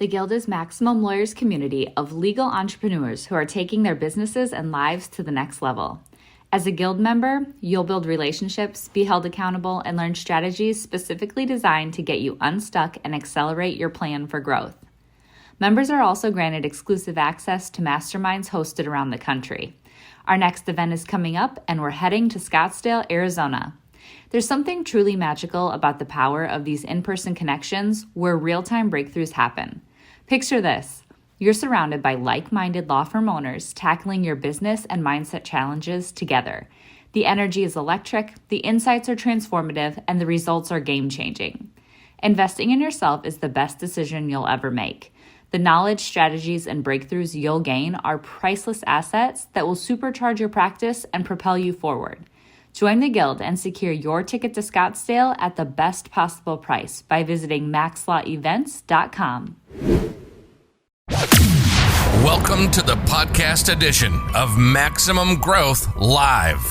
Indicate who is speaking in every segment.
Speaker 1: The Guild is Maximum Lawyers' community of legal entrepreneurs who are taking their businesses and lives to the next level. As a Guild member, you'll build relationships, be held accountable, and learn strategies specifically designed to get you unstuck and accelerate your plan for growth. Members are also granted exclusive access to masterminds hosted around the country. Our next event is coming up, and we're heading to Scottsdale, Arizona. There's something truly magical about the power of these in-person connections where real-time breakthroughs happen. Picture this. You're surrounded by like-minded law firm owners tackling your business and mindset challenges together. The energy is electric, the insights are transformative, and the results are game-changing. Investing in yourself is the best decision you'll ever make. The knowledge, strategies, and breakthroughs you'll gain are priceless assets that will supercharge your practice and propel you forward. Join the Guild and secure your ticket to Scottsdale at the best possible price by visiting maxlawevents.com.
Speaker 2: Welcome to the podcast edition of Maximum Growth Live,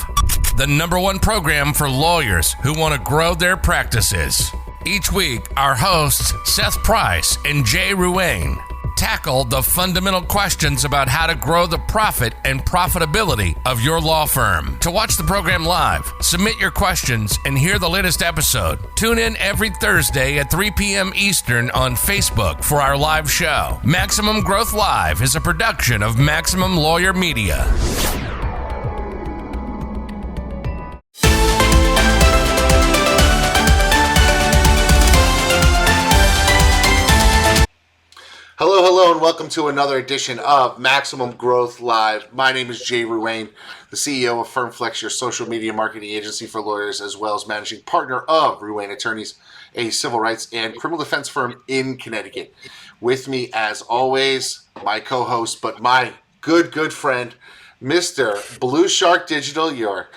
Speaker 2: the #1 program for lawyers who want to grow their practices. Each week, our hosts, Seth Price and Jay Ruane, tackle the fundamental questions about how to grow the profit and profitability of your law firm. To watch the program live, submit your questions, and hear the latest episode, tune in every Thursday at 3 p.m. Eastern on Facebook for our live show. Maximum Growth Live is a production of Maximum Lawyer Media.
Speaker 3: Hello, and welcome to another edition of Maximum Growth Live. My name is Jay Ruane, the CEO of FirmFlex, your social media marketing agency for lawyers, as well as managing partner of Ruane Attorneys, a civil rights and criminal defense firm in Connecticut. With me, as always, my co-host, but my good friend, Mr. Blue Shark Digital, your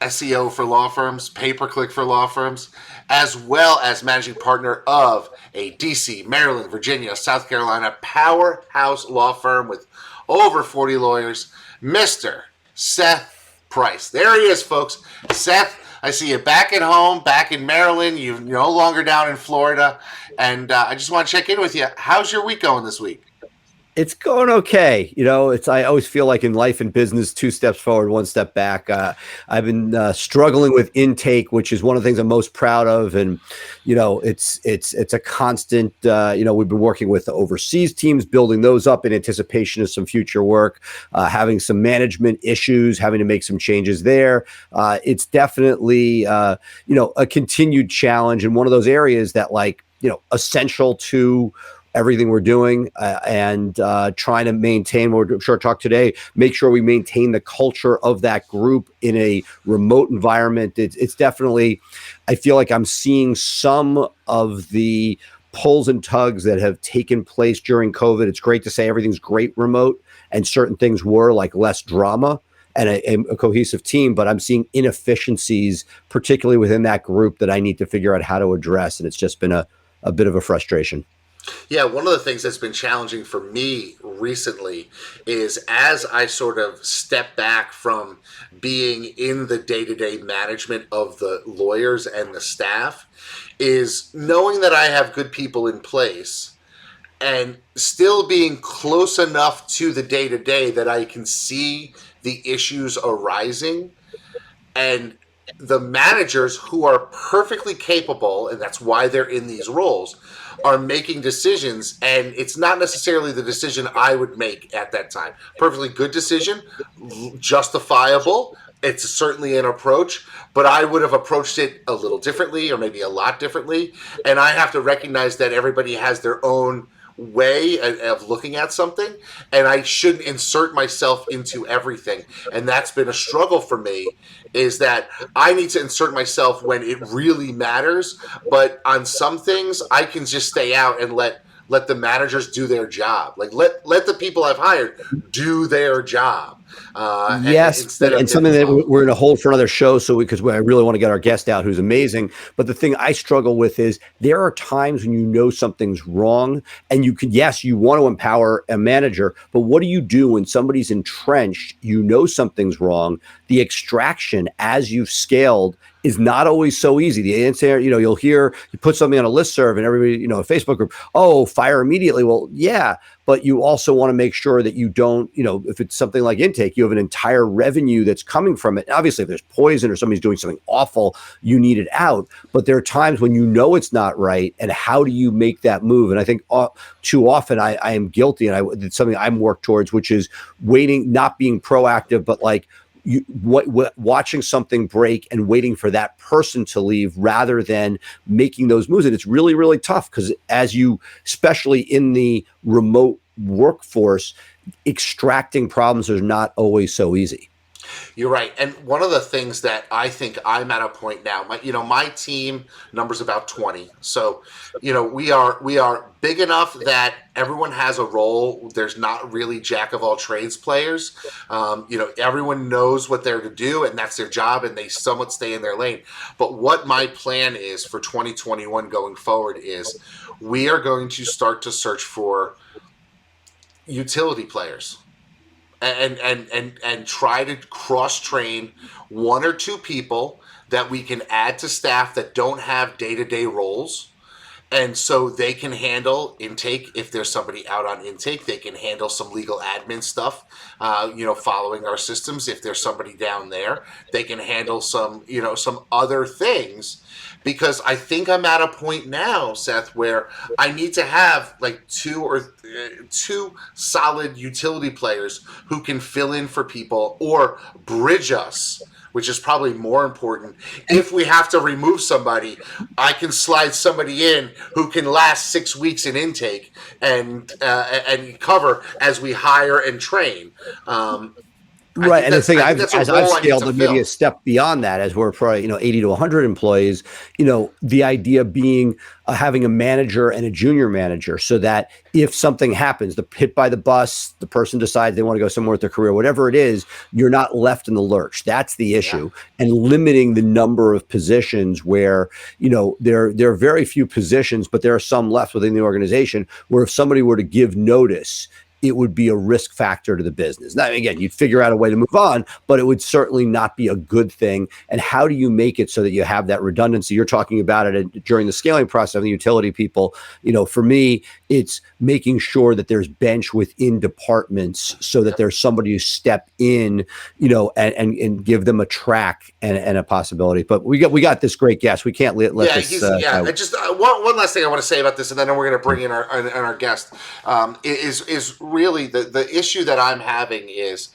Speaker 3: SEO for law firms, pay-per-click for law firms, as well as managing partner of a DC, Maryland, Virginia, South Carolina powerhouse law firm with over 40 lawyers, Mr. Seth Price. There he is, folks. Seth, I see you back at home, back in Maryland. You're no longer down in Florida. And I just want to check in with you. How's your week going this week?
Speaker 4: It's going okay. I always feel like in life and business, 2 steps forward, 1 step back. I've been struggling with intake, which is one of the things I'm most proud of. And, it's a constant, we've been working with the overseas teams, building those up in anticipation of some future work, having some management issues, having to make some changes there. It's definitely, a continued challenge and one of those areas that essential to everything we're doing and trying to maintain, we're sure talk today, make sure we maintain the culture of that group in a remote environment. It's definitely, I feel like I'm seeing some of the pulls and tugs that have taken place during COVID. It's great to say everything's great remote and certain things were like less drama and a cohesive team, but I'm seeing inefficiencies, particularly within that group that I need to figure out how to address. And it's just been a bit of a frustration.
Speaker 3: Yeah, one of the things that's been challenging for me recently is as I sort of step back from being in the day-to-day management of the lawyers and the staff, is knowing that I have good people in place and still being close enough to the day-to-day that I can see the issues arising, and the managers who are perfectly capable, and that's why they're in these roles, are making decisions, and it's not necessarily the decision I would make at that time. Perfectly good decision, justifiable. It's certainly an approach, but I would have approached it a little differently or maybe a lot differently, and I have to recognize that everybody has their own way of looking at something, and I shouldn't insert myself into everything. And that's been a struggle for me, is that I need to insert myself when it really matters, but on some things I can just stay out and let the managers do their job. Let the people I've hired do their job.
Speaker 4: Yes,
Speaker 3: instead of
Speaker 4: and something that we're going to hold for another show. So because I really want to get our guest out, who's amazing. But the thing I struggle with is there are times when you know something's wrong, and you can, yes, you want to empower a manager, but what do you do when somebody's entrenched? You know something's wrong. The extraction as you've scaled is not always so easy. The answer, you'll hear you put something on a listserv and everybody, a Facebook group, oh, fire immediately. Well, yeah, but you also want to make sure that you don't, if it's something like intake, you have an entire revenue that's coming from it. Obviously, if there's poison or somebody's doing something awful, you need it out. But there are times when it's not right. And how do you make that move? And I think too often I am guilty, and it's something I'm worked towards, which is waiting, not being proactive, but like, watching something break and waiting for that person to leave rather than making those moves. And it's really, really tough because especially in the remote workforce, extracting problems is not always so easy.
Speaker 3: You're right. And one of the things that I think I'm at a point now, my team number's about 20. So, we are big enough that everyone has a role. There's not really jack of all trades players. Everyone knows what they're to do, and that's their job, and they somewhat stay in their lane. But what my plan is for 2021 going forward is we are going to start to search for utility players. And try to cross-train one or two people that we can add to staff that don't have day-to-day roles. And so they can handle intake. If there's somebody out on intake, they can handle some legal admin stuff, following our systems. If there's somebody down there, they can handle some other things. Because I think I'm at a point now, Seth, where I need to have like two solid utility players who can fill in for people or bridge us, which is probably more important. If we have to remove somebody, I can slide somebody in who can last 6 weeks in intake and cover as we hire and train.
Speaker 4: Right. And the thing I've scaled maybe a step beyond that, as we're probably, 80 to 100 employees, the idea being having a manager and a junior manager so that if something happens, hit by the bus, the person decides they want to go somewhere with their career, whatever it is, you're not left in the lurch. That's the issue. Yeah. And limiting the number of positions where, there are very few positions, but there are some left within the organization where if somebody were to give notice, it would be a risk factor to the business. Now, again, you'd figure out a way to move on, but it would certainly not be a good thing. And how do you make it so that you have that redundancy? You're talking about it during the scaling process of the utility people. For me, it's making sure that there's bench within departments so that there's somebody who step in, and give them a track and a possibility. But we got this great guest. We can't let this.
Speaker 3: Just one last thing I want to say about this, and then we're going to bring in our guest. Is really the issue that I'm having is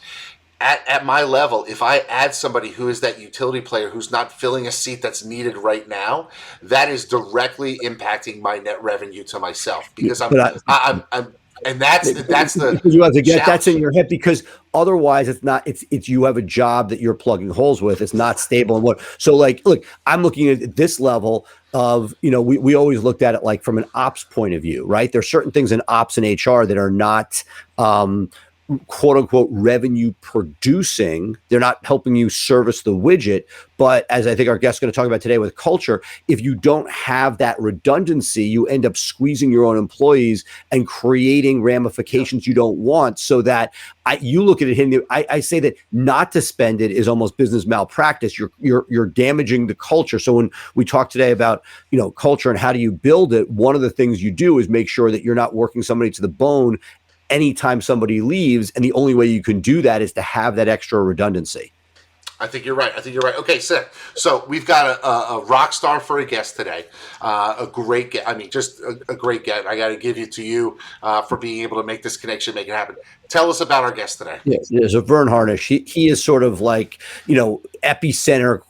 Speaker 3: at my level, if I add somebody who is that utility player who's not filling a seat that's needed right now, that is directly impacting my net revenue to myself because I'm and that's the
Speaker 4: you have to get that's in your head because otherwise it's you have a job that you're plugging holes with. It's not stable and look, I'm looking at this level of, we always looked at it like from an ops point of view, right? There's certain things in ops and HR that are not quote unquote revenue producing. They're not helping you service the widget. But as I think our guest is going to talk about today with culture, if you don't have that redundancy, you end up squeezing your own employees and creating ramifications you don't want. So that you look at it, I say that not to spend it is almost business malpractice. You're damaging the culture. So when we talk today about culture and how do you build it, one of the things you do is make sure that you're not working somebody to the bone anytime somebody leaves. And the only way you can do that is to have that extra redundancy.
Speaker 3: I think you're right. Okay, Seth. So we've got a rock star for a guest today. A great guest. I mean, just a great guest. I got to give it to you for being able to make this connection, make it happen. Tell us about our guest today.
Speaker 4: Yeah, so Verne Harnish. He is sort of like, epicenter,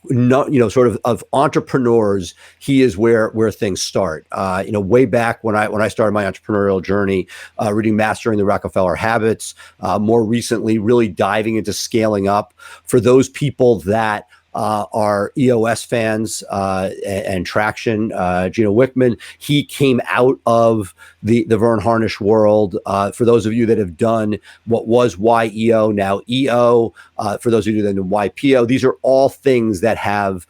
Speaker 4: sort of entrepreneurs. He is where things start. Way back when I started my entrepreneurial journey, reading Mastering the Rockefeller Habits, more recently, really diving into scaling up for those people that are EOS fans and Traction. Gino Wickman, he came out of the Verne Harnish world. For those of you that have done what was YEO, now EO, for those of you that know YPO, these are all things that have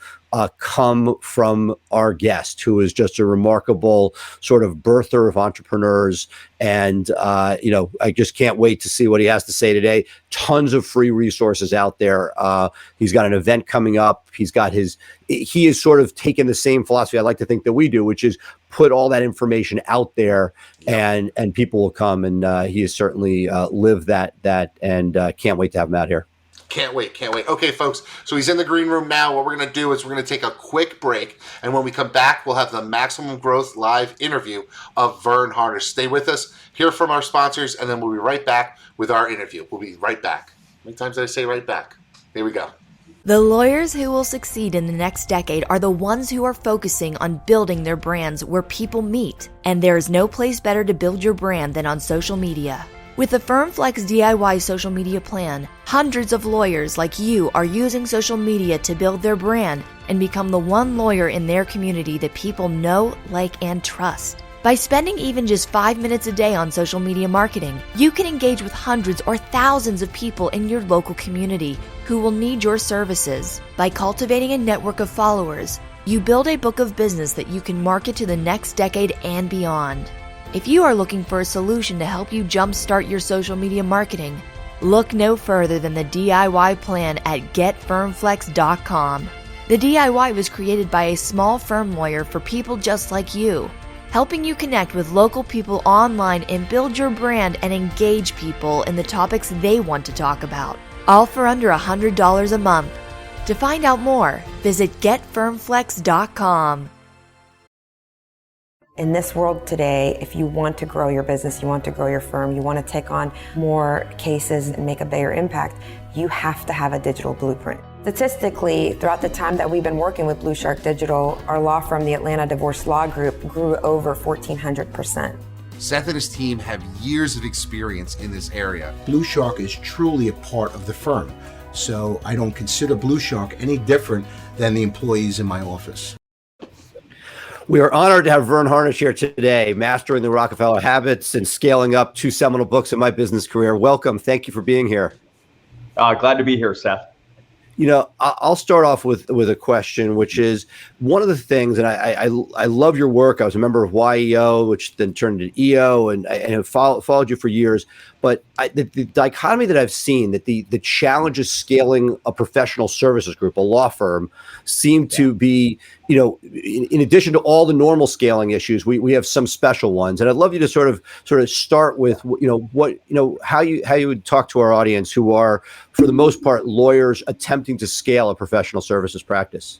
Speaker 4: come from our guest, who is just a remarkable sort of birther of entrepreneurs. And, I just can't wait to see what he has to say today. Tons of free resources out there. He's got an event coming up. He is sort of taken the same philosophy I like to think that we do, which is put all that information out there, and people will come. And he has certainly lived that and can't wait to have him out here.
Speaker 3: Can't wait. Okay, folks, so he's in the green room now. What we're going to do is we're going to take a quick break, and when we come back, we'll have the Maximum Growth live interview of Verne Harnish. Stay with us, hear from our sponsors, and then we'll be right back with our interview. We'll be right back. How many times did I say right back? Here we go.
Speaker 5: The lawyers who will succeed in the next decade are the ones who are focusing on building their brands where people meet, and there is no place better to build your brand than on social media. With the FirmFlex DIY social media plan, hundreds of lawyers like you are using social media to build their brand and become the one lawyer in their community that people know, like, and trust. By spending even just 5 minutes a day on social media marketing, you can engage with hundreds or thousands of people in your local community who will need your services. By cultivating a network of followers, you build a book of business that you can market to the next decade and beyond. If you are looking for a solution to help you jumpstart your social media marketing, look no further than the DIY plan at getfirmflex.com. The DIY was created by a small firm lawyer for people just like you, helping you connect with local people online and build your brand and engage people in the topics they want to talk about, all for under $100 a month. To find out more, visit getfirmflex.com.
Speaker 6: In this world today, if you want to grow your business, you want to grow your firm, you want to take on more cases and make a bigger impact, you have to have a digital blueprint. Statistically, throughout the time that we've been working with Blue Shark Digital, our law firm, the Atlanta Divorce Law Group, grew over 1,400%.
Speaker 7: Seth and his team have years of experience in this area.
Speaker 8: Blue Shark is truly a part of the firm, so I don't consider Blue Shark any different than the employees in my office.
Speaker 4: We are honored to have Verne Harnish here today, Mastering the Rockefeller Habits and Scaling Up, two seminal books in my business career. Welcome. Thank you for being here.
Speaker 9: Glad to be here, Seth.
Speaker 4: I'll start off with a question, which is one of the things, and I love your work. I was a member of YEO, which then turned into EO, and have followed you for years. But the dichotomy that I've seen, that the challenges scaling a professional services group, a law firm, seem to be, in addition to all the normal scaling issues, we have some special ones. And I'd love you to sort of start with, how you would talk to our audience who are, for the most part, lawyers attempting to scale a professional services practice.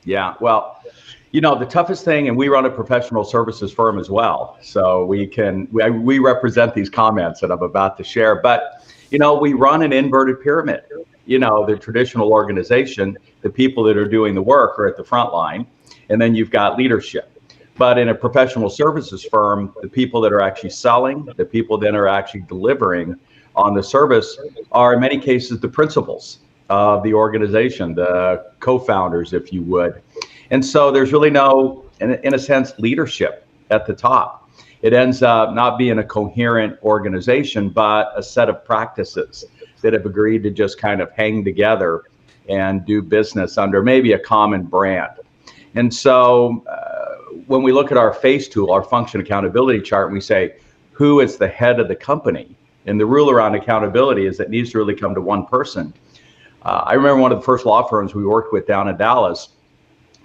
Speaker 9: Yeah, well, the toughest thing, and we run a professional services firm as well, so we represent these comments that I'm about to share, but, we run an inverted pyramid. The traditional organization, the people that are doing the work are at the front line, and then you've got leadership. But in a professional services firm, the people that are actually selling, the people that are actually delivering on the service are in many cases the principals of the organization, the co-founders, if you would. And so there's really no, in a sense, leadership at the top. It ends up not being a coherent organization, but a set of practices that have agreed to just kind of hang together and do business under maybe a common brand. And so when we look at our FACE tool, our function accountability chart, and we say, who is the head of the company? And the rule around accountability is it needs to really come to one person. I remember one of the first law firms we worked with down in Dallas,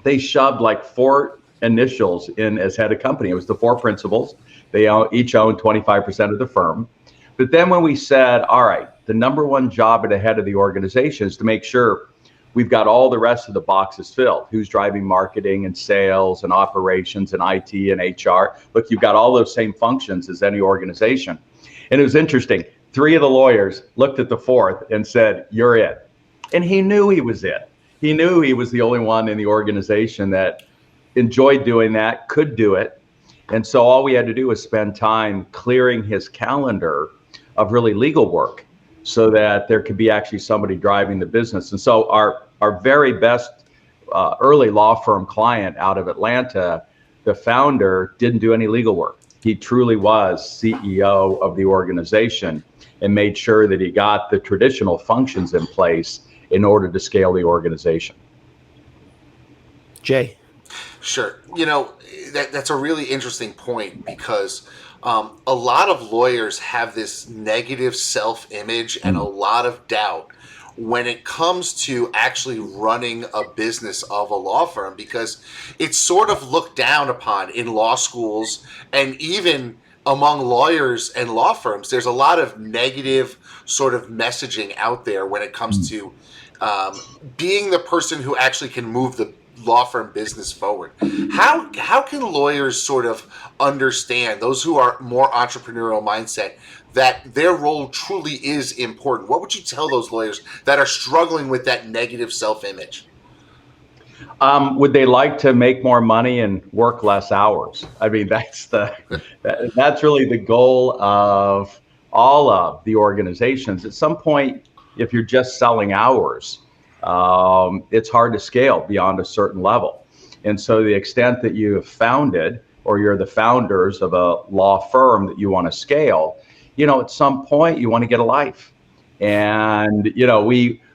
Speaker 9: they shoved like 4 initials in as head of company. It was the 4 principals. They each owned 25% of the firm. But then when we said, all right, the number one job at the head of the organization is to make sure we've got all the rest of the boxes filled. Who's driving marketing and sales and operations and IT and HR? Look, you've got all those same functions as any organization. And it was interesting. 3 of the lawyers looked at the 4th and said, you're it. And he knew he was it. He knew he was the only one in the organization that enjoyed doing that, could do it. And so all we had to do was spend time clearing his calendar of really legal work so that there could be actually somebody driving the business. And so our very best early law firm client out of Atlanta, the founder didn't do any legal work. He truly was CEO of the organization and made sure that he got the traditional functions in place in order to scale the organization.
Speaker 4: Jay.
Speaker 3: Sure. That's a really interesting point, because a lot of lawyers have this negative self-image and a lot of doubt when it comes to actually running a business of a law firm, because it's sort of looked down upon in law schools, and even among lawyers and law firms. There's a lot of negative sort of messaging out there when it comes to being the person who actually can move the law firm business forward. How can lawyers sort of understand, those who are more entrepreneurial mindset, that their role truly is important? What would you tell those lawyers that are struggling with that negative self-image?
Speaker 9: Would they like to make more money and work less hours? I mean, that's really the goal of all of the organizations. At some point, if you're just selling hours, it's hard to scale beyond a certain level. And so the extent that you have founded, or you're the founders of a law firm that you want to scale, at some point you want to get a life. And,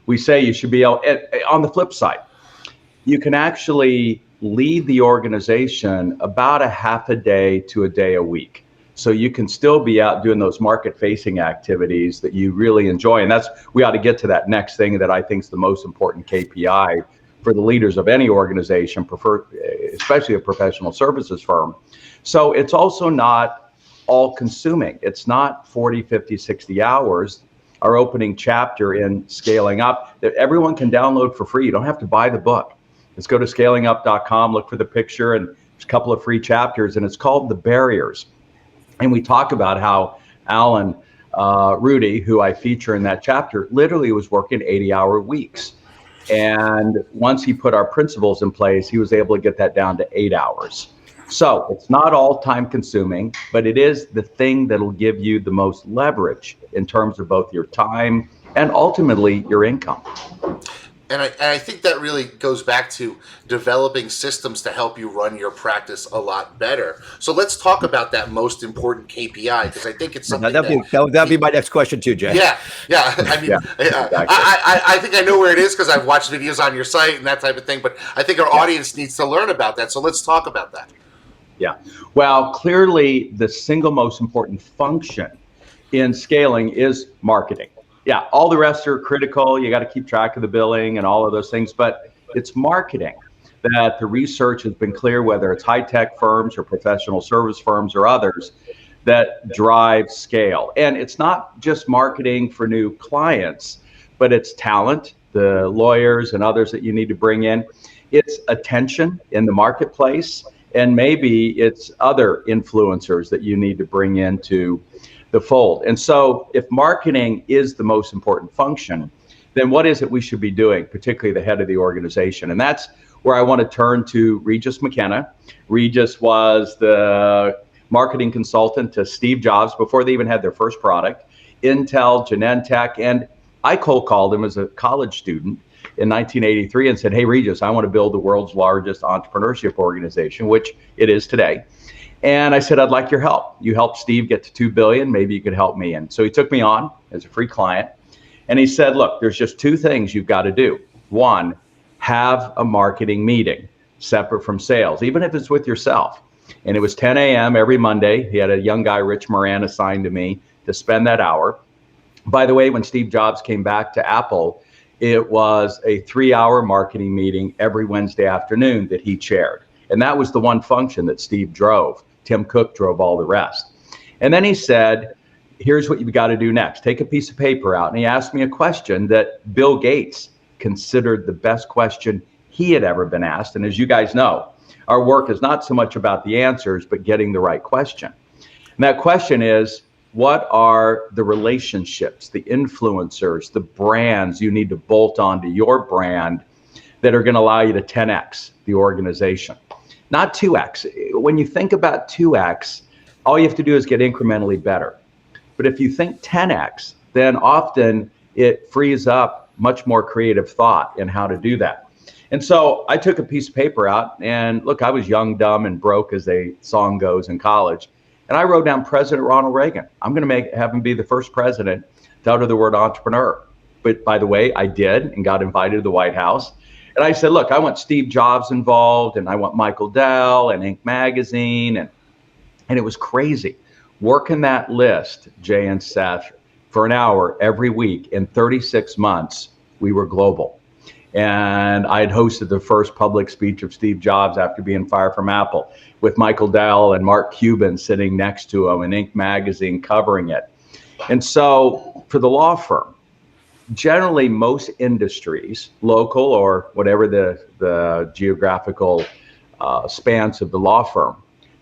Speaker 9: we say you should be able, on the flip side, you can actually lead the organization about a half a day to a day a week. So you can still be out doing those market facing activities that you really enjoy. And we ought to get to that next thing that I think is the most important KPI for the leaders of any organization, especially a professional services firm. So it's also not all consuming. It's not 40, 50, 60 hours. Our opening chapter in Scaling Up that everyone can download for free. You don't have to buy the book. Let's go to scalingup.com, look for the picture, and there's a couple of free chapters, and it's called The Barriers. And we talk about how Alan Rudy, who I feature in that chapter, literally was working 80-hour weeks. And once he put our principles in place, he was able to get that down to 8 hours. So it's not all time consuming, but it is the thing that'll give you the most leverage in terms of both your time and ultimately your income.
Speaker 3: And I think that really goes back to developing systems to help you run your practice a lot better. So let's talk about that most important KPI, because I think it's something
Speaker 4: that'd be my next question too, Jay.
Speaker 3: Yeah. I mean, exactly. I think I know where it is because I've watched videos on your site and that type of thing. But I think our audience needs to learn about that. So let's talk about that.
Speaker 9: Yeah. Well, clearly the single most important function in scaling is marketing. Yeah, all the rest are critical. You got to keep track of the billing and all of those things, but it's marketing that the research has been clear, whether it's high-tech firms or professional service firms or others, that drive scale. And it's not just marketing for new clients, but it's talent, the lawyers and others that you need to bring in. It's attention in the marketplace, and maybe it's other influencers that you need to bring into the fold. And so if marketing is the most important function, then what is it we should be doing, particularly the head of the organization? And that's where I want to turn to Regis McKenna. Regis was the marketing consultant to Steve Jobs before they even had their first product, Intel, Genentech, and I cold called him as a college student in 1983 and said, hey, Regis, I want to build the world's largest entrepreneurship organization, which it is today. And I said, I'd like your help. You helped Steve get to 2 billion. Maybe you could help me. And so he took me on as a free client. And he said, look, there's just two things you've got to do. One, have a marketing meeting separate from sales, even if it's with yourself. And it was 10 a.m. every Monday. He had a young guy, Rich Moran, assigned to me to spend that hour. By the way, when Steve Jobs came back to Apple, it was a 3-hour marketing meeting every Wednesday afternoon that he chaired. And that was the one function that Steve drove. Tim Cook drove all the rest. And then he said, here's what you've got to do next. Take a piece of paper out. And he asked me a question that Bill Gates considered the best question he had ever been asked. And as you guys know, our work is not so much about the answers, but getting the right question. And that question is, what are the relationships, the influencers, the brands you need to bolt onto your brand that are going to allow you to 10x the organization? Not 2x. When you think about 2x, all you have to do is get incrementally better. But if you think 10x, then often it frees up much more creative thought in how to do that. And so I took a piece of paper out, and look, I was young, dumb, and broke, as the song goes, in college. And I wrote down President Ronald Reagan. I'm going to have him be the first president to utter the word entrepreneur. But by the way, I did, and got invited to the White House. And I said, look, I want Steve Jobs involved, and I want Michael Dell and Inc. magazine. And it was crazy. Working that list, Jay and Seth, for an hour every week. In 36 months, we were global. And I had hosted the first public speech of Steve Jobs after being fired from Apple, with Michael Dell and Mark Cuban sitting next to him, and Inc. magazine covering it. And so for the law firm, generally most industries, local or whatever the geographical spans of the law firm,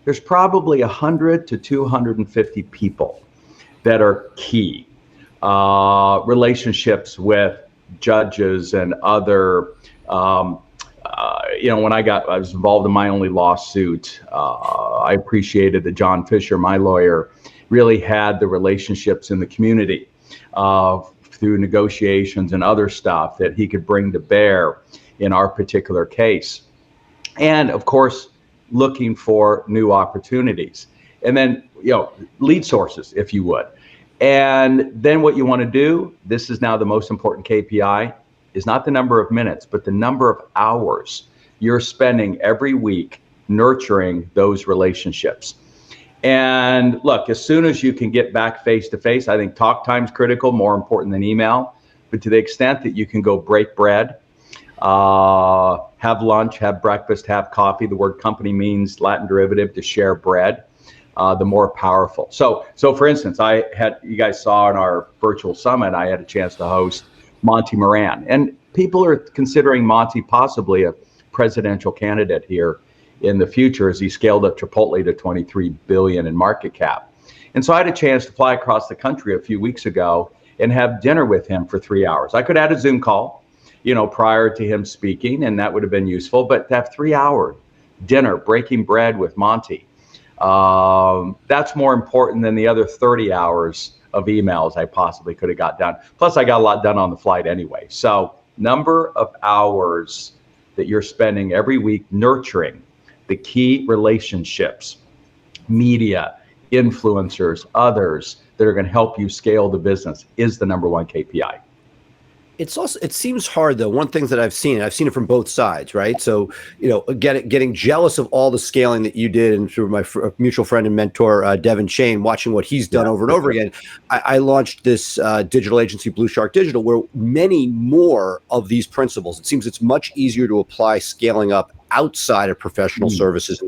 Speaker 9: there's probably 100 to 250 people that are key. Relationships with judges and other, when I was involved in my only lawsuit, I appreciated that John Fisher, my lawyer, really had the relationships in the community through negotiations and other stuff that he could bring to bear in our particular case. And of course, looking for new opportunities. And then, lead sources, if you would. And then what you want to do, this is now the most important KPI, is not the number of minutes, but the number of hours you're spending every week nurturing those relationships. And look, as soon as you can get back face to face, I think talk time's critical, more important than email. But to the extent that you can go break bread, have lunch, have breakfast, have coffee, the word company means Latin derivative to share bread. The more powerful. So for instance, you guys saw in our virtual summit, I had a chance to host Monty Moran, and people are considering Monty possibly a presidential candidate here in the future as he scaled up Chipotle to 23 billion in market cap. And so I had a chance to fly across the country a few weeks ago and have dinner with him for 3 hours. I could add a Zoom call, prior to him speaking, and that would have been useful, but to have 3 hour dinner, breaking bread with Monty, that's more important than the other 30 hours of emails I possibly could have got done. Plus, I got a lot done on the flight anyway. So number of hours that you're spending every week nurturing the key relationships, media, influencers, others that are going to help you scale the business is the number one KPI.
Speaker 4: It seems hard though. One thing that I've seen it from both sides, right? So, getting jealous of all the scaling that you did, and through my mutual friend and mentor, Devin Shane, watching what he's done over and over again. I launched this digital agency, Blue Shark Digital, where many more of these principles, it seems it's much easier to apply scaling up outside of professional services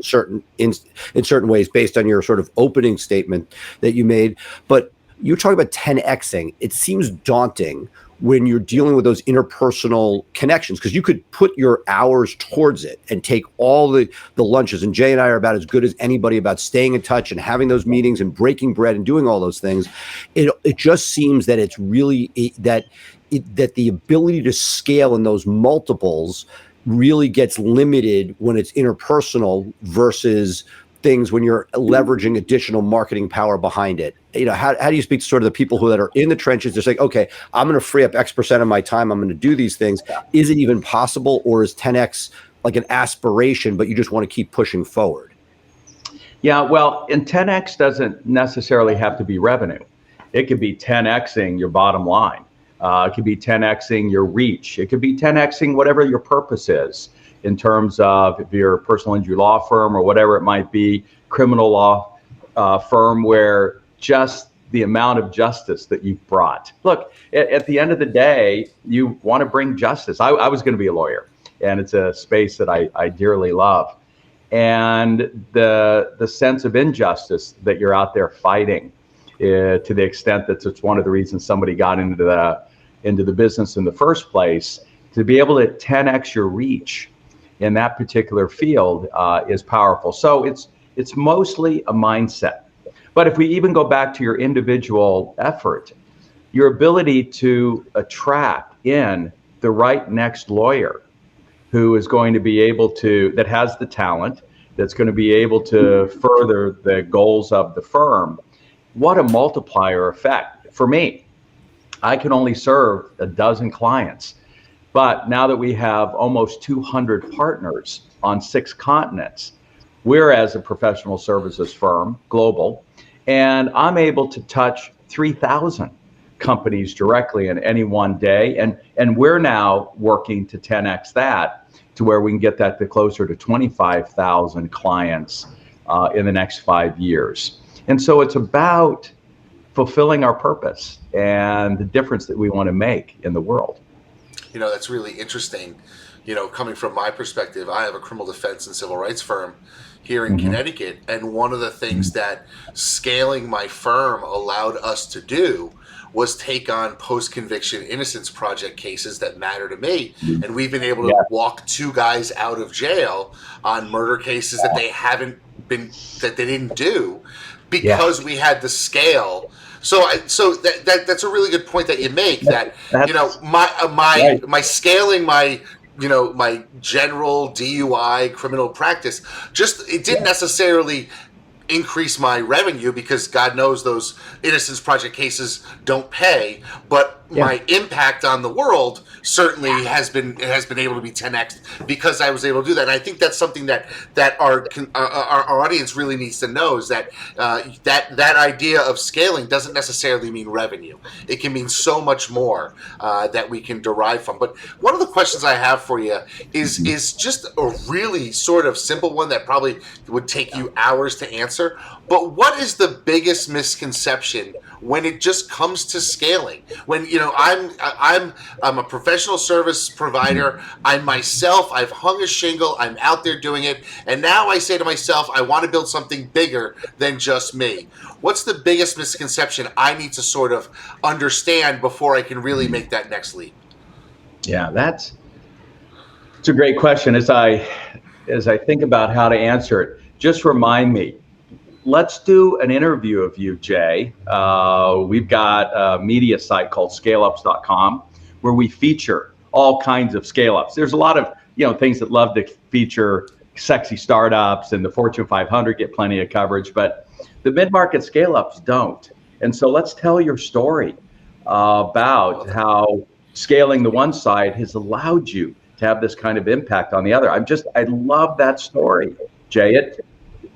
Speaker 4: in certain ways, based on your sort of opening statement that you made. But you're talking about 10xing. It seems daunting when you're dealing with those interpersonal connections, because you could put your hours towards it and take all the lunches. And Jay and I are about as good as anybody about staying in touch and having those meetings and breaking bread and doing all those things. It just seems that it's really that the ability to scale in those multiples really gets limited when it's interpersonal versus things when you're leveraging additional marketing power behind it. How do you speak to sort of the people that are in the trenches? They're like, okay, I'm going to free up X% of my time. I'm going to do these things. Is it even possible, or is 10X like an aspiration, but you just want to keep pushing forward?
Speaker 9: Yeah, well, and 10X doesn't necessarily have to be revenue. It could be 10Xing your bottom line. It could be 10Xing your reach. It could be 10Xing whatever your purpose is, in terms of if you're a personal injury law firm or whatever it might be, criminal law firm, where just the amount of justice that you've brought. Look, at the end of the day, you want to bring justice. I was going to be a lawyer, and it's a space that I dearly love. And the sense of injustice that you're out there fighting, to the extent that it's one of the reasons somebody got into the business in the first place, to be able to 10x your reach in that particular field is powerful. So it's mostly a mindset. But if we even go back to your individual effort, your ability to attract in the right next lawyer who is going to be able to, that has the talent, that's going to be able to further the goals of the firm, what a multiplier effect for me. I can only serve a dozen clients. But now that we have almost 200 partners on 6 continents, we're, as a professional services firm, global, and I'm able to touch 3,000 companies directly in any one day. And we're now working to 10x that, to where we can get that to closer to 25,000 clients in the next 5 years. And so it's about fulfilling our purpose and the difference that we want to make in the world.
Speaker 3: You know, that's really interesting. You know, coming from my perspective, I have a criminal defense and civil rights firm here in Connecticut. And one of the things that scaling my firm allowed us to do was take on post-conviction innocence project cases that matter to me. And we've been able to walk 2 guys out of jail on murder cases that they didn't do because we had the scale. So that's a really good point that you make, that, you know, my scaling my, you know, my general DUI criminal practice, it didn't necessarily increase my revenue, because God knows those innocence project cases don't pay, but my impact on the world certainly has been able to be 10x because I was able to do that. And I think that's something that our audience really needs to know, is that that idea of scaling doesn't necessarily mean revenue. It can mean so much more that we can derive from. But one of the questions I have for you is just a really sort of simple one that probably would take you hours to answer. But what is the biggest misconception when it just comes to scaling? When, you know, I'm a professional service provider. I've hung a shingle. I'm out there doing it. And now I say to myself, I want to build something bigger than just me. What's the biggest misconception I need to sort of understand before I can really make that next leap?
Speaker 9: Yeah, it's a great question. As I think about how to answer it, just remind me. Let's do an interview of you, Jay. We've got a media site called Scaleups.com, where we feature all kinds of scale-ups. There's a lot of, you know, things that love to feature sexy startups, and the Fortune 500 get plenty of coverage, but the mid-market scale-ups don't. And so let's tell your story about how scaling the one side has allowed you to have this kind of impact on the other. I love that story, Jay.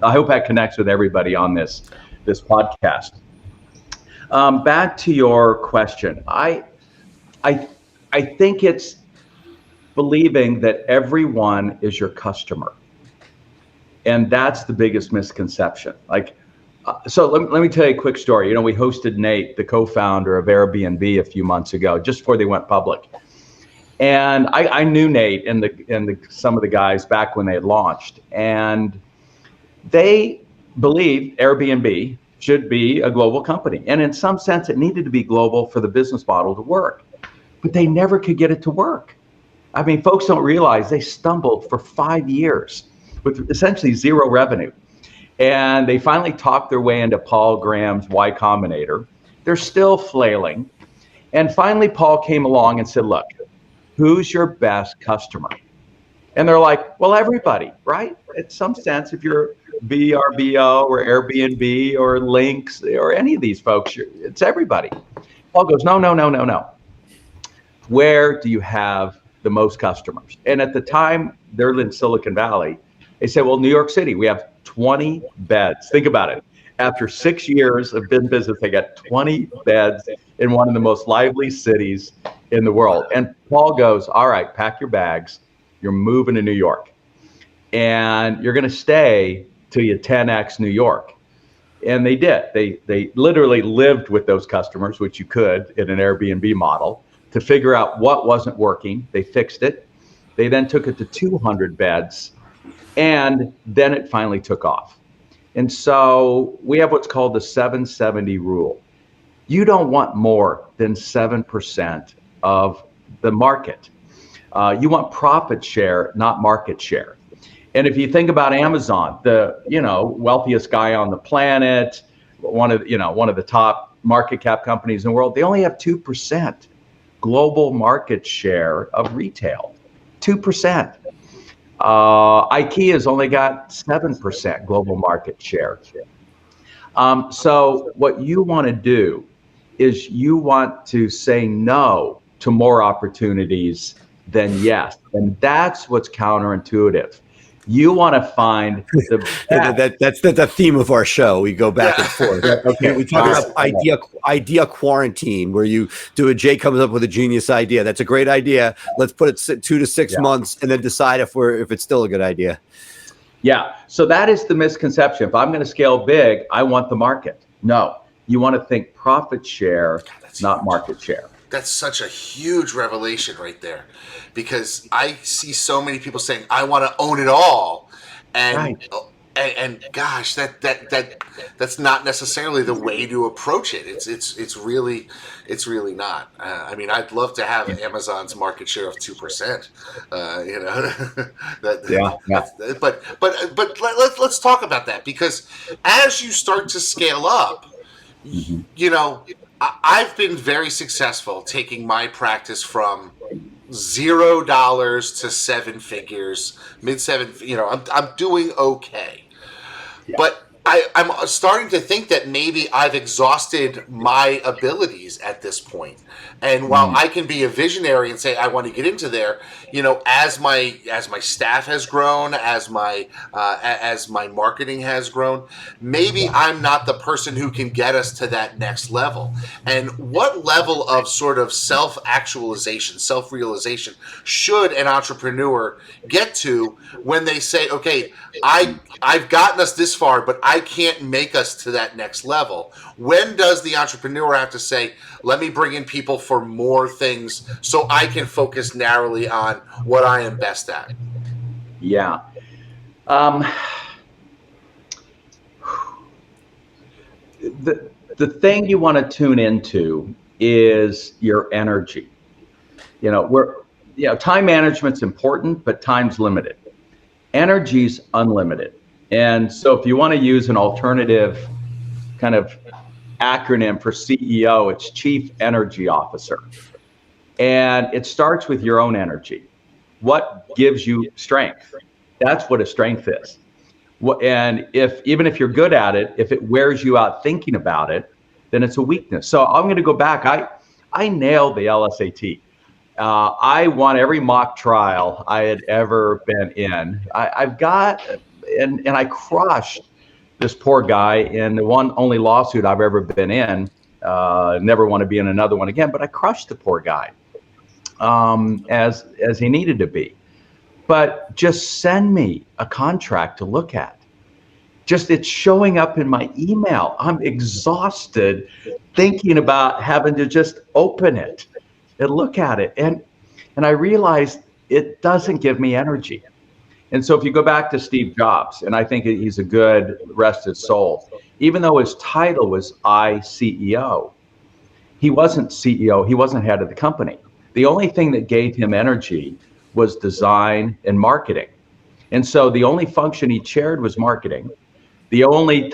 Speaker 9: I hope that connects with everybody on this podcast. Back to your question. I think it's believing that everyone is your customer. And that's the biggest misconception. So let me tell you a quick story. You know, we hosted Nate, the co-founder of Airbnb, a few months ago, just before they went public. And I knew Nate and some of the guys back when they had launched. And they believe Airbnb should be a global company. And in some sense, it needed to be global for the business model to work. But they never could get it to work. I mean, folks don't realize they stumbled for 5 years with essentially zero revenue. And they finally talked their way into Paul Graham's Y Combinator. They're still flailing. And finally, Paul came along and said, look, who's your best customer? And they're like, well, everybody, right? In some sense, if you're VRBO or Airbnb or Lynx or any of these folks, it's everybody. Paul goes, no. Where do you have the most customers? And at the time, they're in Silicon Valley. They said, well, New York City, we have 20 beds. Think about it. After 6 years of business, they got 20 beds in one of the most lively cities in the world. And Paul goes, all right, pack your bags. You're moving to New York. And you're going to stay till you 10x New York. And they did. They literally lived with those customers, which you could in an Airbnb model, to figure out what wasn't working. They fixed it. They then took it to 200 beds. And then it finally took off. And so we have what's called the 770 rule. You don't want more than 7% of the market. You want profit share, not market share. And if you think about Amazon, the wealthiest guy on the planet, one of the top market cap companies in the world, they only have 2% global market share of retail. 2%. IKEA's only got 7% global market share. So what you want to do is you want to say no to more opportunities than yes. And that's what's counterintuitive. You want to find the best.
Speaker 4: That's the theme of our show. We go back and forth.
Speaker 9: Okay.
Speaker 4: We talk about idea quarantine, where Jay comes up with a genius idea. That's a great idea. Let's put it 2 to 6 months and then decide if it's still a good idea.
Speaker 9: Yeah. So that is the misconception. If I'm going to scale big, I want the market. No, you want to think profit share, not market share.
Speaker 3: That's such a huge revelation right there, because I see so many people saying, I want to own it all. And and gosh, that's not necessarily the way to approach it. It's really not. I mean, I'd love to have Amazon's market share of 2%. But let's talk about that, because as you start to scale up, I've been very successful taking my practice from $0 to 7 figures, mid-7. I'm doing okay, but I'm starting to think that maybe I've exhausted my abilities at this point. And while I can be a visionary and say I want to get into there, as my staff has grown, as my marketing has grown, maybe I'm not the person who can get us to that next level. And what level of sort of self-actualization, self-realization should an entrepreneur get to when they say, okay, I've gotten us this far, but I can't make us to that next level? When does the entrepreneur have to say, let me bring in people for more things so I can focus narrowly on what I am best at?
Speaker 9: Yeah. The thing you want to tune into is your energy. Time management's important, but time's limited. Energy's unlimited. And so if you want to use an alternative kind of acronym for CEO, it's Chief Energy Officer. And it starts with your own energy. What gives you strength? That's what a strength is. And even if you're good at it, if it wears you out thinking about it, then it's a weakness. So I'm going to go back. I nailed the LSAT. I won every mock trial I had ever been in. And I crushed this poor guy in the only lawsuit I've ever been in. Never want to be in another one again, but I crushed the poor guy as he needed to be. But just send me a contract to look at. It's showing up in my email. I'm exhausted thinking about having to just open it and look at it. And I realized it doesn't give me energy. And so if you go back to Steve Jobs, and I think he's a good rest his soul, even though his title was CEO, he wasn't CEO, he wasn't head of the company. The only thing that gave him energy was design and marketing. And so the only function he chaired was marketing. The only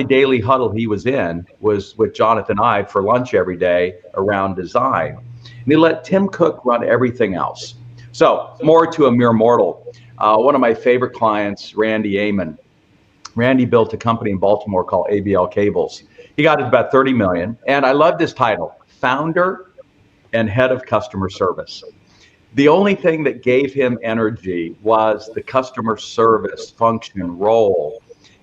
Speaker 9: daily huddle he was in was with Jonathan Ive for lunch every day around design. And he let Tim Cook run everything else. So more to a mere mortal. One of my favorite clients, Randy Amon. Randy built a company in Baltimore called ABL Cables. He got it about 30 million. And I love this title, Founder and Head of Customer Service. The only thing that gave him energy was the customer service function role.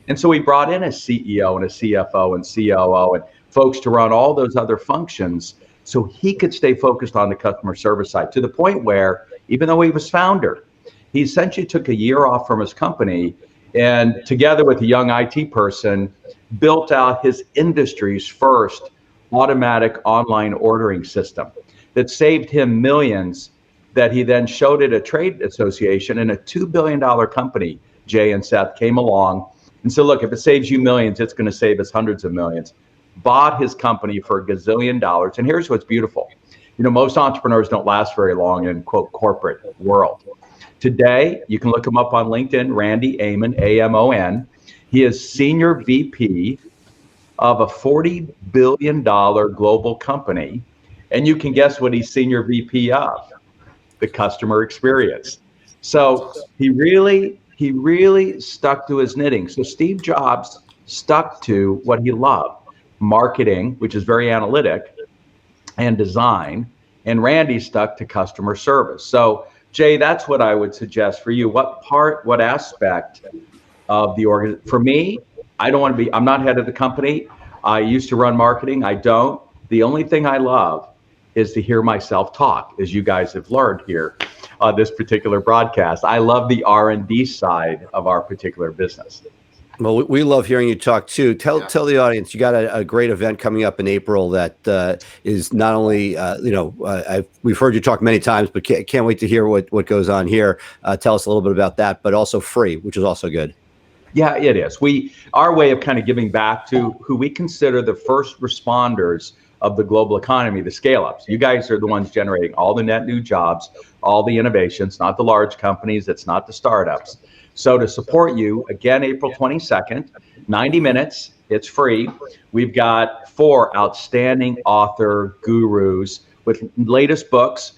Speaker 9: And so he brought in a CEO and a CFO and COO and folks to run all those other functions so he could stay focused on the customer service side, to the point where, even though he was founder, he essentially took a year off from his company and, together with a young IT person, built out his industry's first automatic online ordering system that saved him millions, that he then showed at a trade association, and a $2 billion company, Jay and Seth, came along and said, look, if it saves you millions, it's going to save us hundreds of millions. Bought his company for $1 gazillion. And here's what's beautiful. Most entrepreneurs don't last very long in, quote, corporate world. Today, you can look him up on LinkedIn, Randy Amon, A-M-O-N. He is senior VP of a $40 billion global company. And you can guess what he's senior VP of, the customer experience. So he really stuck to his knitting. So Steve Jobs stuck to what he loved, marketing, which is very analytic, and design, and Randy stuck to customer service. So Jay, that's what I would suggest for you. What aspect of the organ? For me, I'm not head of the company. I used to run marketing. I don't. The only thing I love is to hear myself talk, as you guys have learned here on this particular broadcast. I love the R&D side of our particular business.
Speaker 4: Well, we love hearing you talk too. Tell the audience, you got a great event coming up in April that is not only, we've heard you talk many times, but can't wait to hear what goes on here. Tell us a little bit about that, but also free, which is also good.
Speaker 9: Yeah, it is. Our way of kind of giving back to who we consider the first responders of the global economy, the Scaleups. You guys are the ones generating all the net new jobs, all the innovations, not the large companies, it's not the startups. So to support you, again, April 22nd, 90 minutes, it's free. We've got 4 outstanding author gurus with latest books,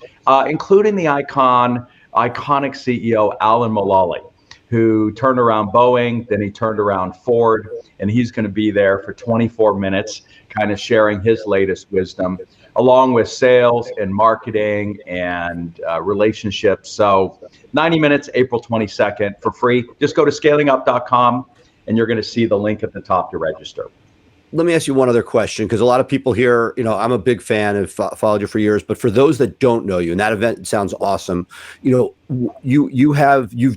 Speaker 9: including the iconic CEO, Alan Mulally, who turned around Boeing, then he turned around Ford, and he's going to be there for 24 minutes, kind of sharing his latest wisdom, along with sales and marketing and relationships. So 90 minutes, April 22nd for free. Just go to scalingup.com and you're going to see the link at the top to register.
Speaker 4: Let me ask you one other question, because a lot of people here, I'm a big fan, have followed you for years, but for those that don't know you, and that event sounds awesome, you've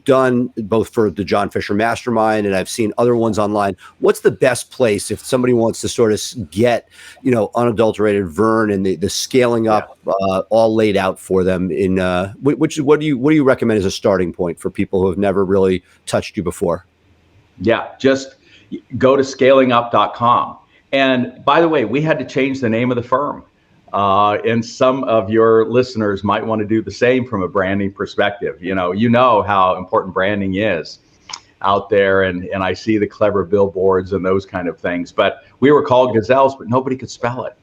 Speaker 4: done both for the John Fisher Mastermind, and I've seen other ones online. What's the best place if somebody wants to sort of get, unadulterated Verne and the scaling up all laid out for them in what do you recommend as a starting point for people who have never really touched you before?
Speaker 9: Yeah, just go to scalingup.com. And by the way, we had to change the name of the firm. And some of your listeners might want to do the same from a branding perspective. You know how important branding is out there. And I see the clever billboards and those kind of things. But we were called Gazelles, but nobody could spell it.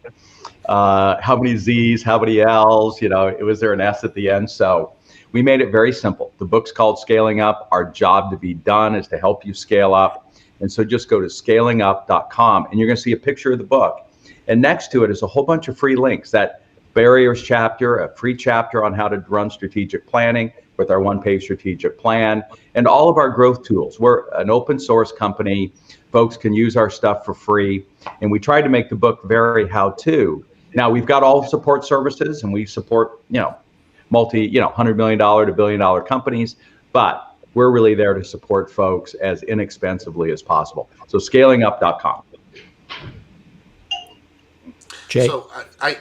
Speaker 9: How many Z's, how many L's, was there an S at the end? So we made it very simple. The book's called Scaling Up. Our job to be done is to help you scale up. And so just go to scalingup.com and you're going to see a picture of the book. And next to it is a whole bunch of free links. That barriers chapter, a free chapter on how to run strategic planning with our one-page strategic plan, and all of our growth tools. We're an open source company. Folks can use our stuff for free. And we tried to make the book very how-to. Now we've got all support services and we support, $100 million to $1 billion companies, but we're really there to support folks as inexpensively as possible. So scalingup.com.
Speaker 4: Jay?
Speaker 3: So I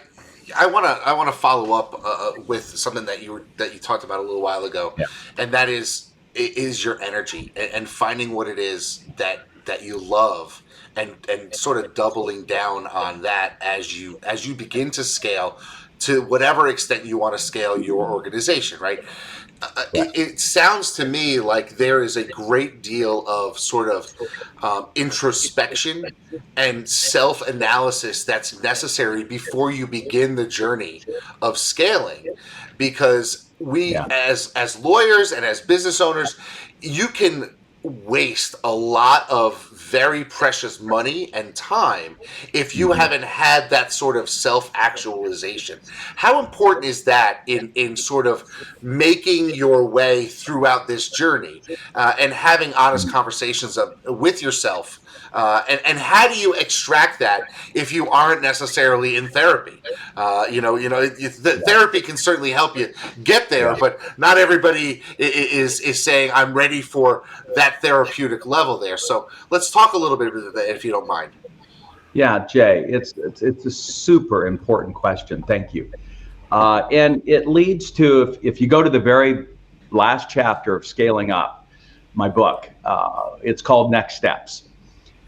Speaker 3: want to follow up with something that you talked about a little while ago, and that is your energy and finding what it is that you love and sort of doubling down on that as you begin to scale to whatever extent you want to scale your organization, right? It sounds to me like there is a great deal of sort of introspection and self-analysis that's necessary before you begin the journey of scaling, because we as lawyers and as business owners, you can waste a lot of very precious money and time if you haven't had that sort of self-actualization. How important is that in sort of making your way throughout this journey and having honest conversations with yourself? And how do you extract that if you aren't necessarily in therapy? Therapy can certainly help you get there, but not everybody is saying, I'm ready for that therapeutic level there. So let's talk a little bit about that, if you don't mind.
Speaker 9: Yeah, Jay, it's a super important question. Thank you. And it leads to, if you go to the very last chapter of Scaling Up, my book, it's called Next Steps.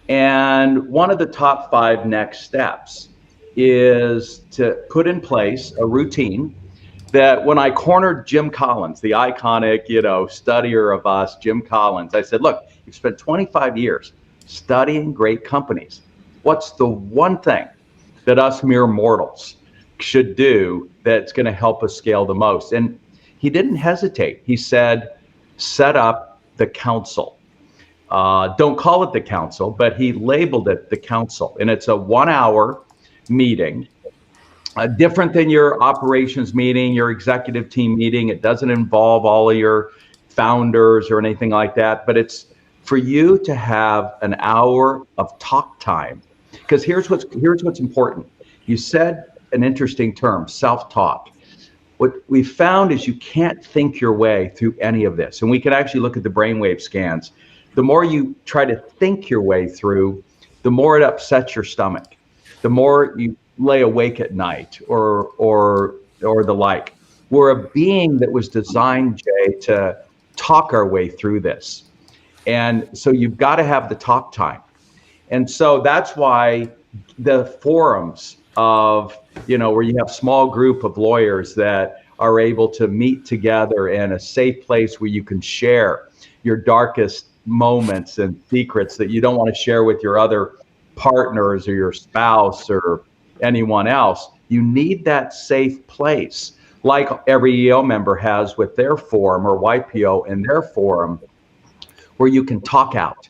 Speaker 9: And one of the top 5 next steps is to put in place a routine that when I cornered Jim Collins, the iconic, studier of us, Jim Collins, I said, look, you've spent 25 years studying great companies. What's the one thing that us mere mortals should do that's going to help us scale the most? And he didn't hesitate. He said, set up the council. Don't call it the council, but he labeled it the council. And it's a 1-hour meeting, different than your operations meeting, your executive team meeting. It doesn't involve all of your founders or anything like that, but it's for you to have an hour of talk time. Because here's what's important. You said an interesting term, self-talk. What we found is you can't think your way through any of this. And we can actually look at the brainwave scans. The more you try to think your way through, the more it upsets your stomach. The more you lay awake at night or the like. We're a being that was designed, Jay, to talk our way through this. And so you've got to have the talk time. And so that's why the forums of, where you have small group of lawyers that are able to meet together in a safe place where you can share your darkest moments and secrets that you don't want to share with your other partners or your spouse or anyone else. You need that safe place, like every EO member has with their forum or YPO in their forum, where you can talk out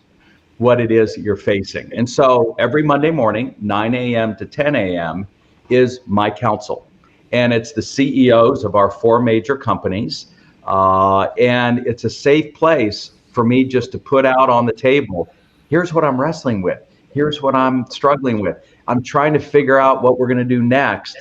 Speaker 9: what it is that you're facing. And so every Monday morning, 9 a.m. to 10 a.m. is my council. And it's the CEOs of our 4 major companies. And it's a safe place for me just to put out on the table, here's what I'm wrestling with. Here's what I'm struggling with. I'm trying to figure out what we're going to do next.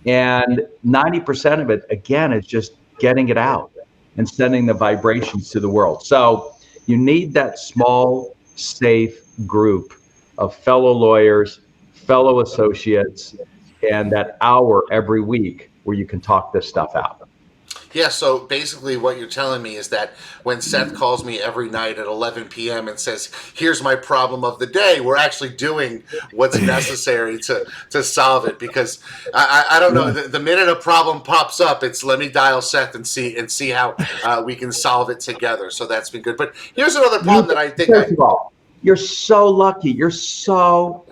Speaker 9: And 90% of it, again, is just getting it out and sending the vibrations to the world. So you need that small, safe group of fellow lawyers, fellow associates, and that hour every week where you can talk this stuff out.
Speaker 3: Yeah, so basically what you're telling me is that when Seth calls me every night at 11 p.m. and says, here's my problem of the day, we're actually doing what's necessary to solve it. Because I don't know, the minute a problem pops up, it's let me dial Seth and see how we can solve it together. So that's been good. But here's another problem that I think
Speaker 9: First of all, you're so lucky. You're so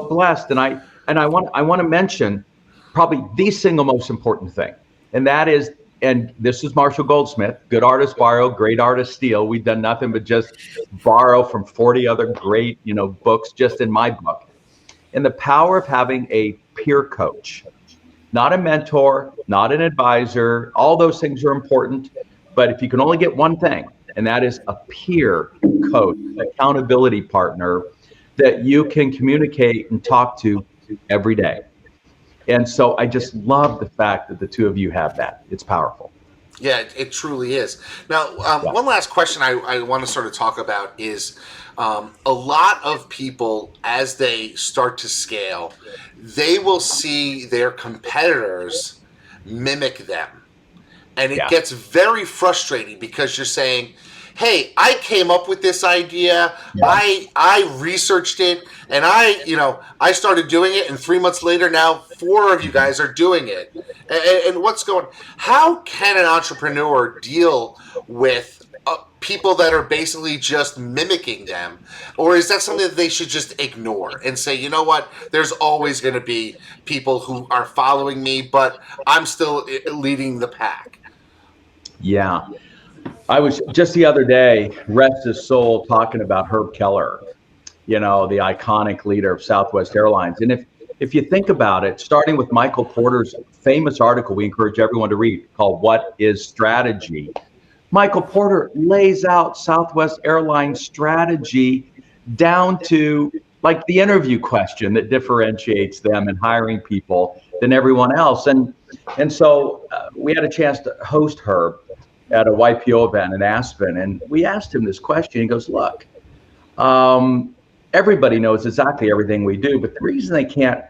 Speaker 9: blessed. And I want to mention probably the single most important thing, and that is, and this is Marshall Goldsmith, good artists borrow, great artists steal. We've done nothing but just borrow from 40 other great, books just in my book. And the power of having a peer coach, not a mentor, not an advisor, all those things are important. But if you can only get one thing, and that is a peer coach, accountability partner that you can communicate and talk to every day. And so I just love the fact that the two of you have that. It's powerful.
Speaker 3: Yeah, it truly is. Now, one last question I want to sort of talk about is a lot of people, as they start to scale, they will see their competitors mimic them. And it gets very frustrating because you're saying, hey, I came up with this idea, I researched it, and I started doing it, and 3 months later now 4 of you guys are doing it. And how can an entrepreneur deal with people that are basically just mimicking them? Or is that something that they should just ignore and say, you know what, there's always going to be people who are following me, but I'm still leading the pack?
Speaker 9: Yeah. I was just the other day, rest his soul, talking about Herb Keller, the iconic leader of Southwest Airlines. And if you think about it, starting with Michael Porter's famous article we encourage everyone to read called What is Strategy? Michael Porter lays out Southwest Airlines strategy down to like the interview question that differentiates them in hiring people than everyone else. And so we had a chance to host Herb at a YPO event in Aspen. And we asked him this question. He goes, look, everybody knows exactly everything we do, but the reason they can't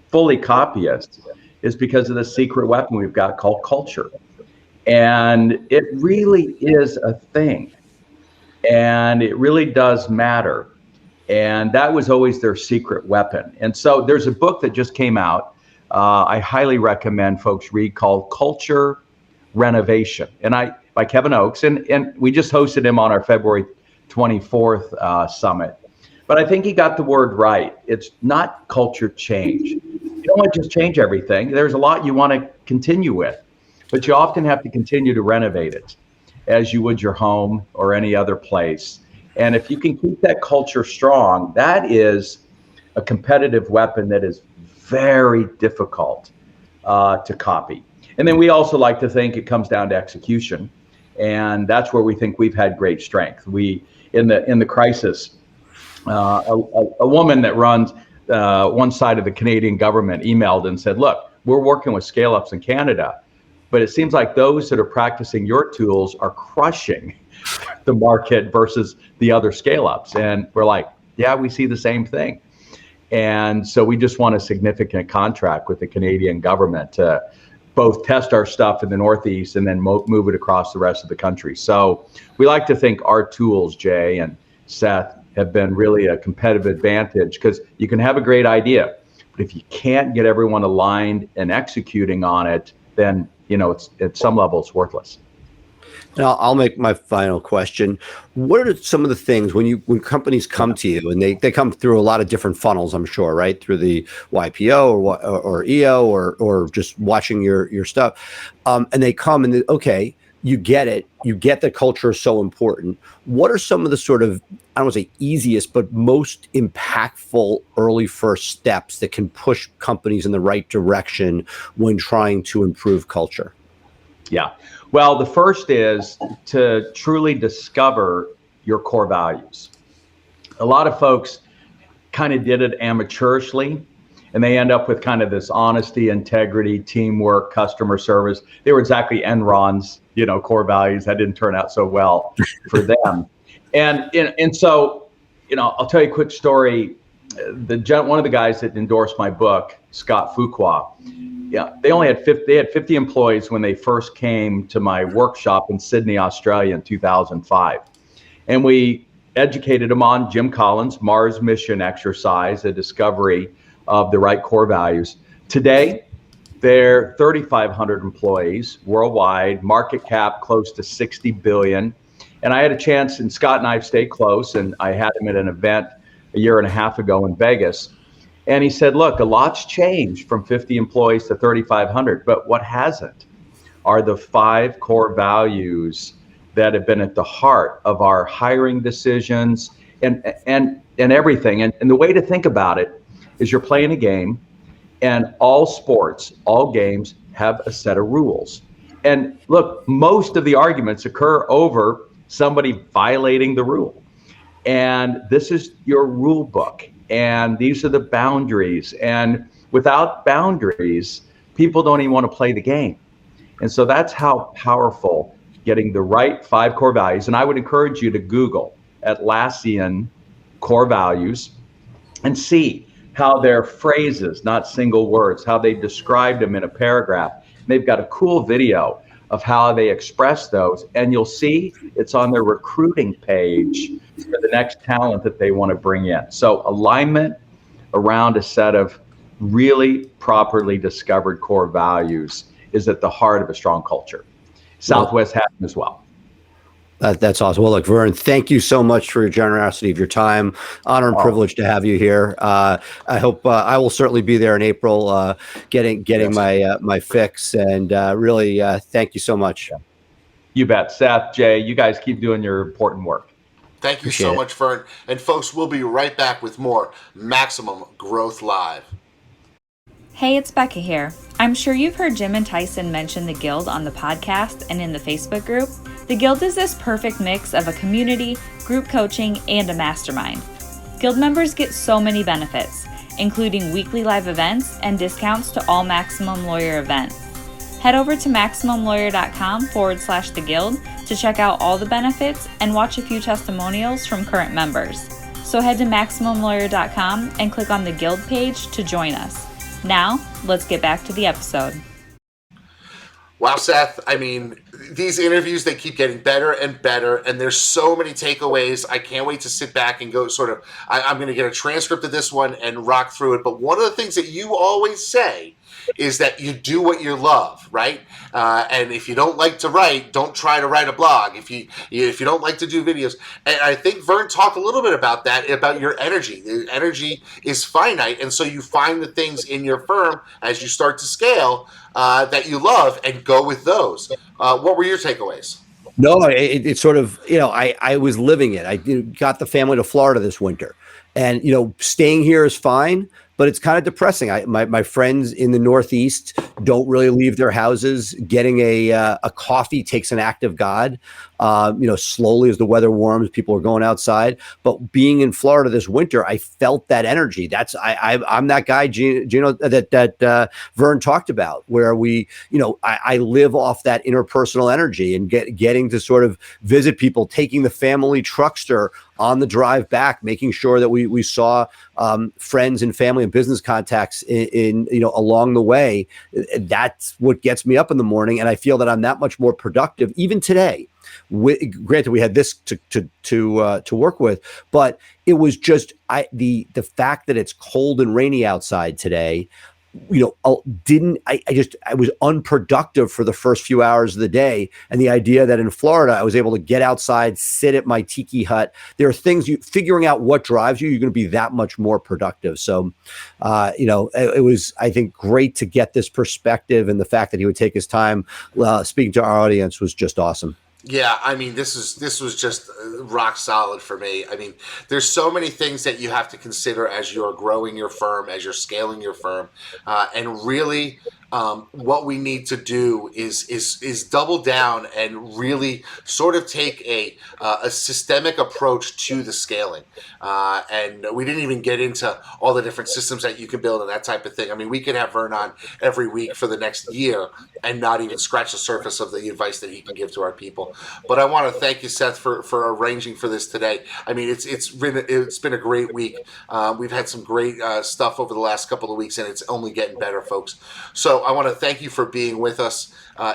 Speaker 9: fully copy us is because of the secret weapon we've got called culture. And it really is a thing. And it really does matter. And that was always their secret weapon. And so there's a book that just came out, I highly recommend folks read, called Culture Renovation, by Kevin Oakes, and we just hosted him on our February 24th summit. But I think he got the word right. It's not culture change. You don't want to just change everything. There's a lot you want to continue with, but you often have to continue to renovate it as you would your home or any other place. And if you can keep that culture strong, that is a competitive weapon that is very difficult to copy. And then we also like to think it comes down to execution. And that's where we think we've had great strength. We, in the crisis, a woman that runs one side of the Canadian government emailed and said, look, we're working with Scaleups in Canada, but it seems like those that are practicing your tools are crushing the market versus the other Scaleups. And we're like, yeah, we see the same thing. And so we just won a significant contract with the Canadian government to both test our stuff in the Northeast and then move it across the rest of the country. So we like to think our tools, Jay and Seth, have been really a competitive advantage, because you can have a great idea, but if you can't get everyone aligned and executing on it, then, you know, it's at some level it's worthless.
Speaker 4: Now, I'll make my final question. What are some of the things when companies come to you, and they come through a lot of different funnels, I'm sure, right? Through the YPO or EO or just watching your stuff, and they come and okay, you get it. You get that culture is so important. What are some of the sort of, I don't want to say easiest, but most impactful early first steps that can push companies in the right direction when trying to improve culture?
Speaker 9: Yeah. Well, the first is to truly discover your core values. A lot of folks kind of did it amateurishly, and they end up with kind of this honesty, integrity, teamwork, customer service. They were exactly Enron's, core values. That didn't turn out so well for them. And so, I'll tell you a quick story. One of the guys that endorsed my book, Scott Fuqua, they had 50 employees when they first came to my workshop in Sydney, Australia in 2005. And we educated them on Jim Collins' Mars mission exercise, a discovery of the right core values. Today, they're 3,500 employees worldwide, market cap close to 60 billion. And I had a chance, and Scott and I have stayed close, and I had him at an event a year and a half ago in Vegas. And he said, look, a lot's changed from 50 employees to 3,500, but what hasn't are the 5 core values that have been at the heart of our hiring decisions and everything. And the way to think about it is you're playing a game, and all sports, all games have a set of rules. And look, most of the arguments occur over somebody violating the rule. And this is your rule book. And these are the boundaries. And without boundaries, people don't even want to play the game. And so that's how powerful getting the right 5 core values. And I would encourage you to Google Atlassian core values and see how they're phrases, not single words, how they described them in a paragraph. And they've got a cool video of how they express those. And you'll see it's on their recruiting page for the next talent that they want to bring in. So alignment around a set of really properly discovered core values is at the heart of a strong culture. Southwest has them as well.
Speaker 4: That's awesome. Well, look, Verne, thank you so much for your generosity of your time. Honor and privilege to have you here. I hope I will certainly be there in April, getting my fix. And really, thank you so much.
Speaker 9: You bet. Seth, Jay, you guys keep doing your important work.
Speaker 3: Thank you so much, Verne. And folks, we'll be right back with more Maximum Growth Live.
Speaker 1: Hey, it's Becca here. I'm sure you've heard Jim and Tyson mention the Guild on the podcast and in the Facebook group. The Guild is this perfect mix of a community, group coaching, and a mastermind. Guild members get so many benefits, including weekly live events and discounts to all Maximum Lawyer events. Head over to MaximumLawyer.com/the Guild to check out all the benefits and watch a few testimonials from current members. So head to MaximumLawyer.com and click on the Guild page to join us. Now, let's get back to the episode.
Speaker 3: Wow, Seth, I mean, these interviews, they keep getting better and better, and there's so many takeaways. I can't wait to sit back and go I'm going to get a transcript of this one and rock through it. But one of the things that you always say is that you do what you love, right? And if you don't like to write, don't try to write a blog. If you don't like to do videos, and I think Verne talked a little bit about that, about your energy. The energy is finite, and so you find the things in your firm as you start to scale that you love and go with those. What were your takeaways?
Speaker 4: No, it sort of, I was living it. I got the family to Florida this winter, and, staying here is fine, but it's kind of depressing. My friends in the Northeast don't really leave their houses. Getting a coffee takes an act of God. Slowly as the weather warms, people are going outside. But being in Florida this winter, I felt that energy. I'm that guy, Gino, that Verne talked about, where I live off that interpersonal energy and getting to sort of visit people, taking the family truckster on the drive back, making sure that we saw friends and family and business contacts in along the way. That's what gets me up in the morning, and I feel that I'm that much more productive even today. Granted, we had this to work with, but it was just the fact that it's cold and rainy outside today. I was unproductive for the first few hours of the day. And the idea that in Florida, I was able to get outside, sit at my tiki hut. There are things figuring out what drives you, you're going to be that much more productive. So, it was, I think, great to get this perspective, and the fact that he would take his time speaking to our audience was just awesome.
Speaker 3: Yeah, I mean, this was just rock solid for me. I mean, there's so many things that you have to consider as you're growing your firm, as you're scaling your firm, and really, what we need to do is double down and really sort of take a systemic approach to the scaling. And we didn't even get into all the different systems that you can build and that type of thing. I mean, we could have Verne on every week for the next year and not even scratch the surface of the advice that he can give to our people. But I want to thank you, Seth, for arranging for this today. I mean, it's been a great week. We've had some great stuff over the last couple of weeks, and it's only getting better, folks. So I want to thank you for being with us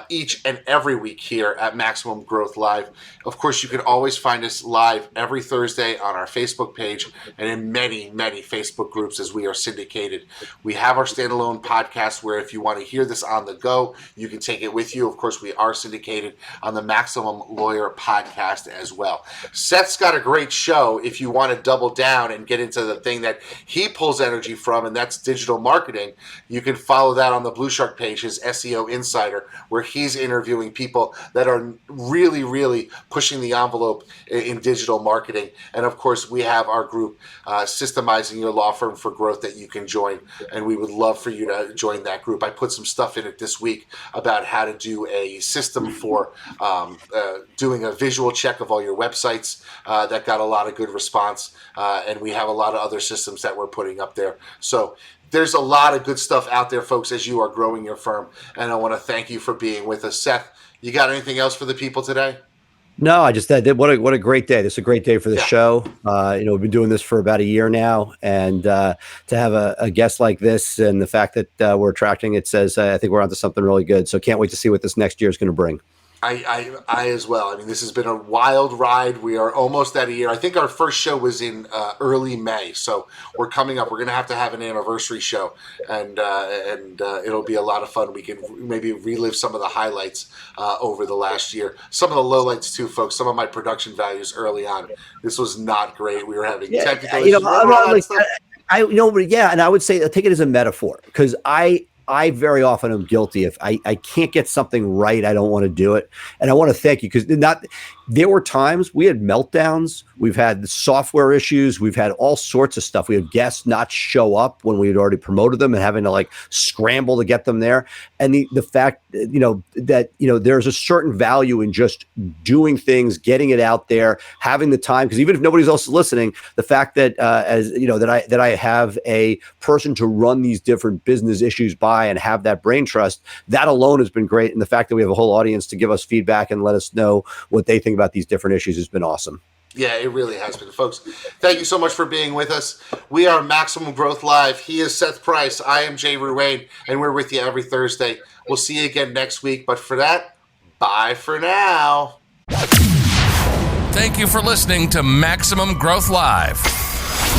Speaker 3: each and every week here at Maximum Growth Live. Of course, you can always find us live every Thursday on our Facebook page and in many, many Facebook groups as we are syndicated. We have our standalone podcast where if you want to hear this on the go, you can take it with you. Of course, we are syndicated on the Maximum Lawyer podcast as well. Seth's got a great show if you want to double down and get into the thing that he pulls energy from, and that's digital marketing. You can follow that on the Blue Shark page, his SEO Insider, where he's interviewing people that are really, really pushing the envelope in digital marketing. And of course, we have our group, Systemizing Your Law Firm for Growth, that you can join. And we would love for you to join that group. I put some stuff in it this week about how to do a system for doing a visual check of all your websites. That got a lot of good response. And we have a lot of other systems that we're putting up there. So there's a lot of good stuff out there, folks, as you are growing your firm. And I want to thank you for being with us. Seth, you got anything else for the people today?
Speaker 4: No, I just said, what a great day. This is a great day for the show. We've been doing this for about a year now. And to have a guest like this, and the fact that we're attracting, it says, I think we're onto something really good. So can't wait to see what this next year is going to bring.
Speaker 3: I as well. I mean, this has been a wild ride. We are almost at a year. I think our first show was in early May, so we're coming up. We're going to have an anniversary show, and it'll be a lot of fun. We can maybe relive some of the highlights over the last year. Some of the lowlights too, folks. Some of my production values early on. This was not great. We were having technical issues.
Speaker 4: And I would say take it as a metaphor, because I very often am guilty. If I can't get something right, I don't want to do it. And I want to thank you, because there were times we had meltdowns. We've had software issues. We've had all sorts of stuff. We had guests not show up when we had already promoted them and having to scramble to get them there. And the fact, that there's a certain value in just doing things, getting it out there, having the time. Because even if nobody's else is listening, the fact that that I have a person to run these different business issues by and have that brain trust, that alone has been great. And the fact that we have a whole audience to give us feedback and let us know what they think about these different issues has been awesome.
Speaker 3: Yeah, it really has been, folks. Thank you so much for being with us. We are Maximum Growth Live. He is Seth Price. I am Jay Ruane, and we're with you every Thursday. We'll see you again next week. But for that, bye for now.
Speaker 2: Thank you for listening to Maximum Growth Live.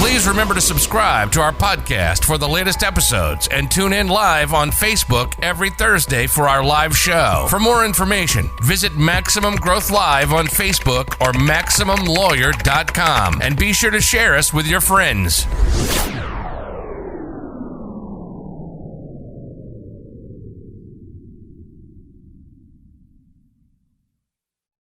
Speaker 2: Please remember to subscribe to our podcast for the latest episodes and tune in live on Facebook every Thursday for our live show. For more information, visit Maximum Growth Live on Facebook or MaximumLawyer.com, and be sure to share us with your friends.